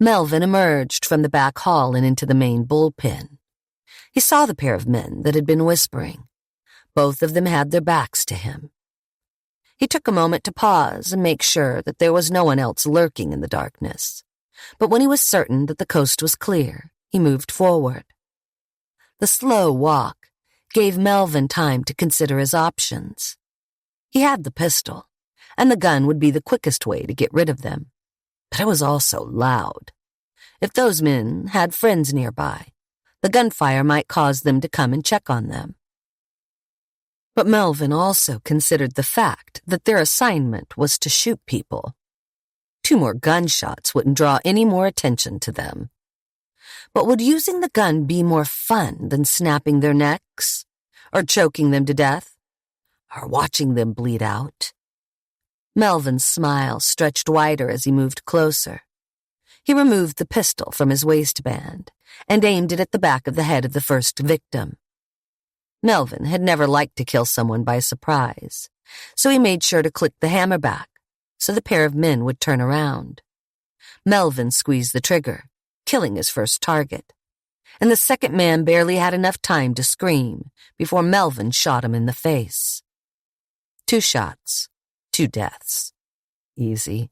Melvin emerged from the back hall and into the main bullpen. He saw the pair of men that had been whispering. Both of them had their backs to him. He took a moment to pause and make sure that there was no one else lurking in the darkness. But when he was certain that the coast was clear, he moved forward. The slow walk gave Melvin time to consider his options. He had the pistol, and the gun would be the quickest way to get rid of them. But it was also loud. If those men had friends nearby, the gunfire might cause them to come and check on them. But Melvin also considered the fact that their assignment was to shoot people. 2 more gunshots wouldn't draw any more attention to them. But would using the gun be more fun than snapping their necks, or choking them to death, or watching them bleed out? Melvin's smile stretched wider as he moved closer. He removed the pistol from his waistband and aimed it at the back of the head of the first victim. Melvin had never liked to kill someone by surprise, so he made sure to click the hammer back so the pair of men would turn around. Melvin squeezed the trigger, killing his first target, and the second man barely had enough time to scream before Melvin shot him in the face. 2 shots, 2 deaths. Easy.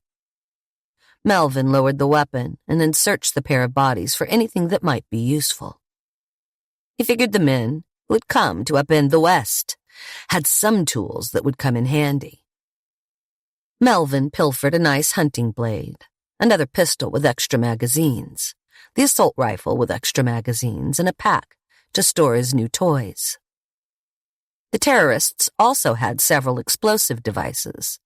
Melvin lowered the weapon and then searched the pair of bodies for anything that might be useful. He figured the men who had come to upend the West had some tools that would come in handy. Melvin pilfered a nice hunting blade, another pistol with extra magazines, the assault rifle with extra magazines, and a pack to store his new toys. The terrorists also had several explosive devices,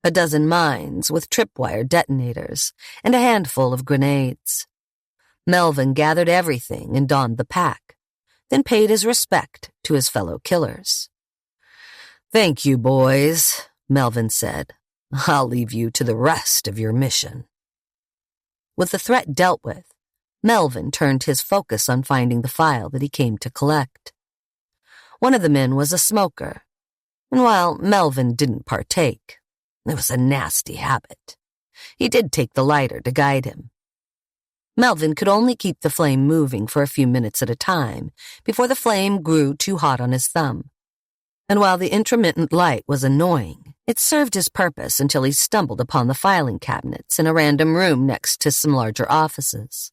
a dozen mines with tripwire detonators, and a handful of grenades. Melvin gathered everything and donned the pack, then paid his respect to his fellow killers. "Thank you, boys," Melvin said. "I'll leave you to the rest of your mission." With the threat dealt with, Melvin turned his focus on finding the file that he came to collect. One of the men was a smoker, and while Melvin didn't partake, it was a nasty habit. He did take the lighter to guide him. Melvin could only keep the flame moving for a few minutes at a time before the flame grew too hot on his thumb. And while the intermittent light was annoying, it served his purpose until he stumbled upon the filing cabinets in a random room next to some larger offices.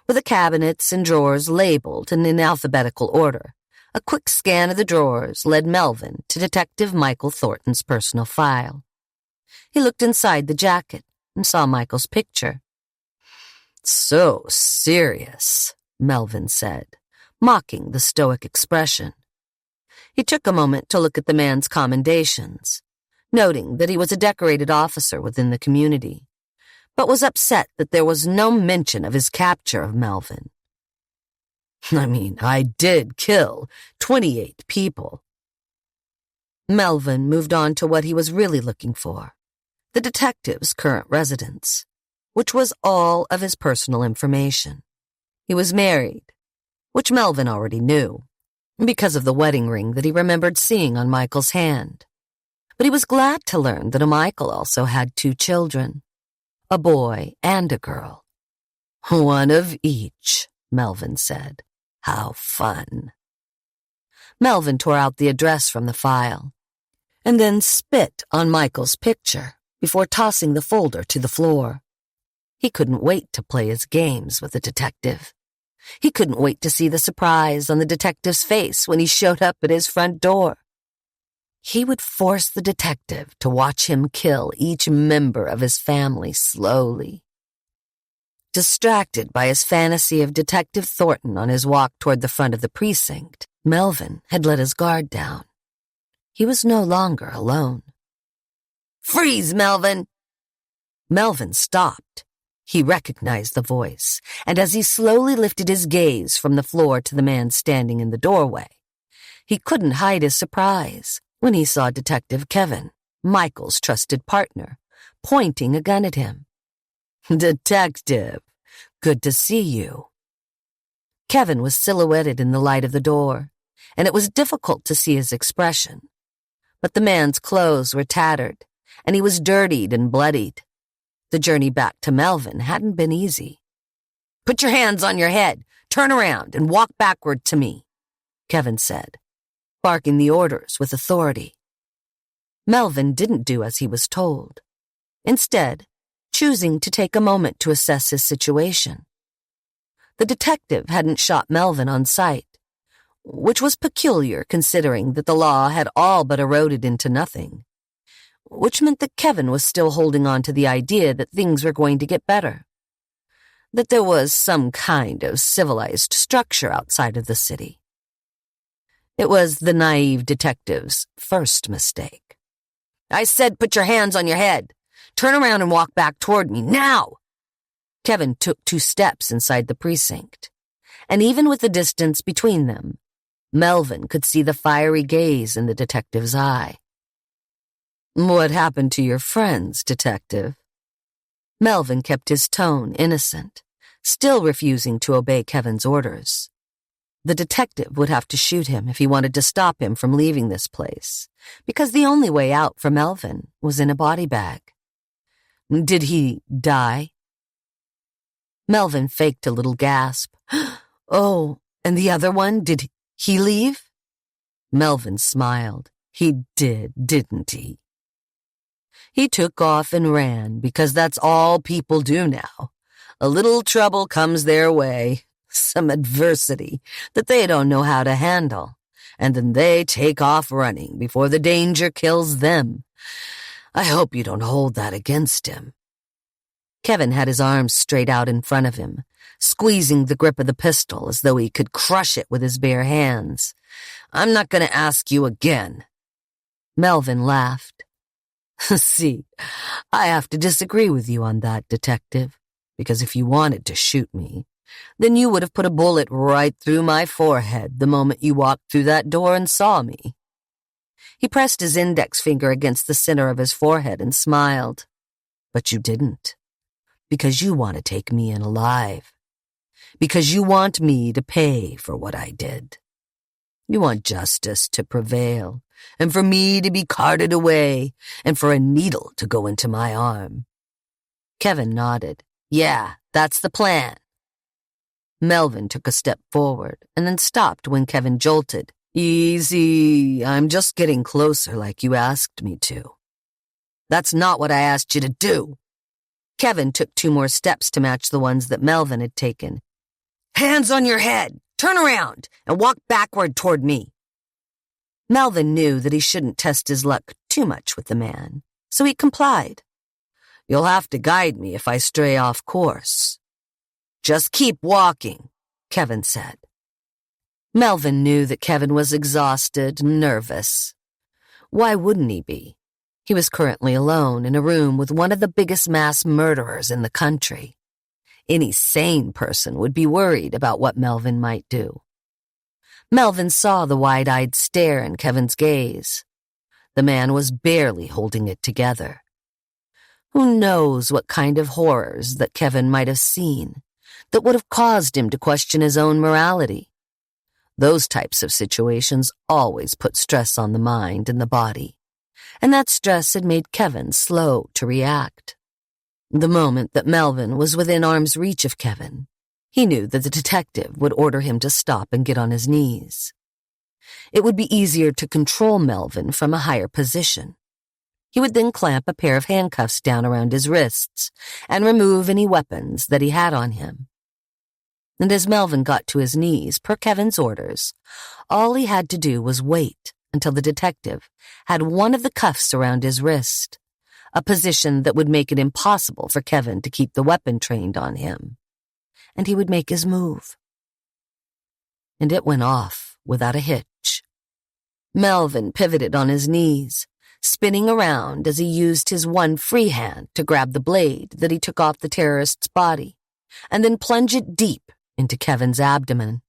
With the cabinets and drawers labeled and in alphabetical order, a quick scan of the drawers led Melvin to Detective Michael Thornton's personal file. He looked inside the jacket and saw Michael's picture. "So serious," Melvin said, mocking the stoic expression. He took a moment to look at the man's commendations, noting that he was a decorated officer within the community, but was upset that there was no mention of his capture of Melvin. I did kill 28 people." Melvin moved on to what he was really looking for, the detective's current residence, which was all of his personal information. He was married, which Melvin already knew, because of the wedding ring that he remembered seeing on Michael's hand. But he was glad to learn that Michael also had 2 children, a boy and a girl. "One of each," Melvin said. "How fun." Melvin tore out the address from the file, and then spit on Michael's picture before tossing the folder to the floor. He couldn't wait to play his games with the detective. He couldn't wait to see the surprise on the detective's face when he showed up at his front door. He would force the detective to watch him kill each member of his family slowly. Distracted by his fantasy of Detective Thornton on his walk toward the front of the precinct, Melvin had let his guard down. He was no longer alone. "Freeze, Melvin!" Melvin stopped. He recognized the voice, and as he slowly lifted his gaze from the floor to the man standing in the doorway, he couldn't hide his surprise when he saw Detective Kevin, Michael's trusted partner, pointing a gun at him. "Detective, good to see you." Kevin was silhouetted in the light of the door, and it was difficult to see his expression. But the man's clothes were tattered, and he was dirtied and bloodied. The journey back to Melvin hadn't been easy. "Put your hands on your head, turn around, and walk backward to me," Kevin said, barking the orders with authority. Melvin didn't do as he was told, instead choosing to take a moment to assess his situation. The detective hadn't shot Melvin on sight, which was peculiar considering that the law had all but eroded into nothing, which meant that Kevin was still holding on to the idea that things were going to get better, that there was some kind of civilized structure outside of the city. It was the naive detective's first mistake. "I said put your hands on your head. Turn around and walk back toward me, now!" Kevin took 2 steps inside the precinct, and even with the distance between them, Melvin could see the fiery gaze in the detective's eye. "What happened to your friends, detective?" Melvin kept his tone innocent, still refusing to obey Kevin's orders. The detective would have to shoot him if he wanted to stop him from leaving this place, because the only way out for Melvin was in a body bag. "Did he die?" Melvin faked a little gasp. "Oh, and the other one, did he leave?" Melvin smiled. "He did, didn't he?" "He took off and ran because that's all people do now. A little trouble comes their way, some adversity that they don't know how to handle, and then they take off running before the danger kills them. I hope you don't hold that against him." Kevin had his arms straight out in front of him, squeezing the grip of the pistol as though he could crush it with his bare hands. "I'm not going to ask you again." Melvin laughed. "See, I have to disagree with you on that, detective, because if you wanted to shoot me, then you would have put a bullet right through my forehead the moment you walked through that door and saw me." He pressed his index finger against the center of his forehead and smiled. "But you didn't, because you want to take me in alive, because you want me to pay for what I did. You want justice to prevail, and for me to be carted away, and for a needle to go into my arm." Kevin nodded. "Yeah, that's the plan." Melvin took a step forward and then stopped when Kevin jolted. "Easy, I'm just getting closer like you asked me to." "That's not what I asked you to do." Kevin took 2 more steps to match the ones that Melvin had taken. "Hands on your head, turn around, and walk backward toward me." Melvin knew that he shouldn't test his luck too much with the man, so he complied. "You'll have to guide me if I stray off course." "Just keep walking," Kevin said. Melvin knew that Kevin was exhausted and nervous. Why wouldn't he be? He was currently alone in a room with one of the biggest mass murderers in the country. Any sane person would be worried about what Melvin might do. Melvin saw the wide-eyed stare in Kevin's gaze. The man was barely holding it together. Who knows what kind of horrors that Kevin might have seen that would have caused him to question his own morality. Those types of situations always put stress on the mind and the body, and that stress had made Kevin slow to react. The moment that Melvin was within arm's reach of Kevin, he knew that the detective would order him to stop and get on his knees. It would be easier to control Melvin from a higher position. He would then clamp a pair of handcuffs down around his wrists and remove any weapons that he had on him. And as Melvin got to his knees, per Kevin's orders, all he had to do was wait until the detective had one of the cuffs around his wrist, a position that would make it impossible for Kevin to keep the weapon trained on him. And he would make his move. And it went off without a hitch. Melvin pivoted on his knees, spinning around as he used his one free hand to grab the blade that he took off the terrorist's body, and then plunge it deep into Kevin's abdomen.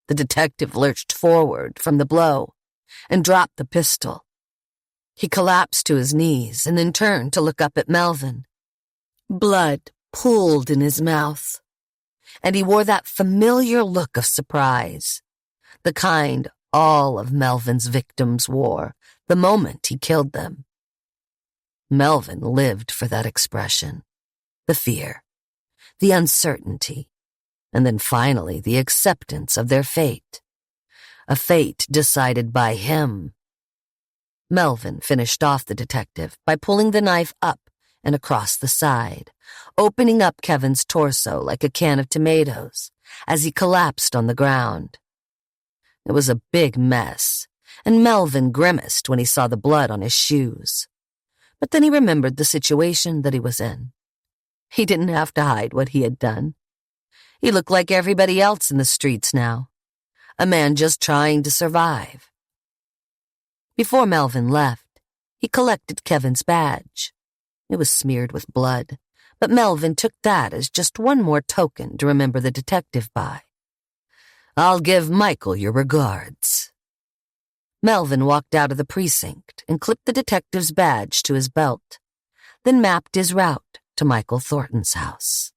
The detective lurched forward from the blow and dropped the pistol. He collapsed to his knees and then turned to look up at Melvin. Blood pooled in his mouth, and he wore that familiar look of surprise, the kind all of Melvin's victims wore the moment he killed them. Melvin lived for that expression, the fear, the uncertainty, and then finally the acceptance of their fate, a fate decided by him. Melvin finished off the detective by pulling the knife up and across the side, opening up Kevin's torso like a can of tomatoes as he collapsed on the ground. It was a big mess, and Melvin grimaced when he saw the blood on his shoes. But then he remembered the situation that he was in. He didn't have to hide what he had done. He looked like everybody else in the streets now, a man just trying to survive. Before Melvin left, he collected Kevin's badge. It was smeared with blood, but Melvin took that as just one more token to remember the detective by. "I'll give Michael your regards." Melvin walked out of the precinct and clipped the detective's badge to his belt, then mapped his route to Michael Thornton's house.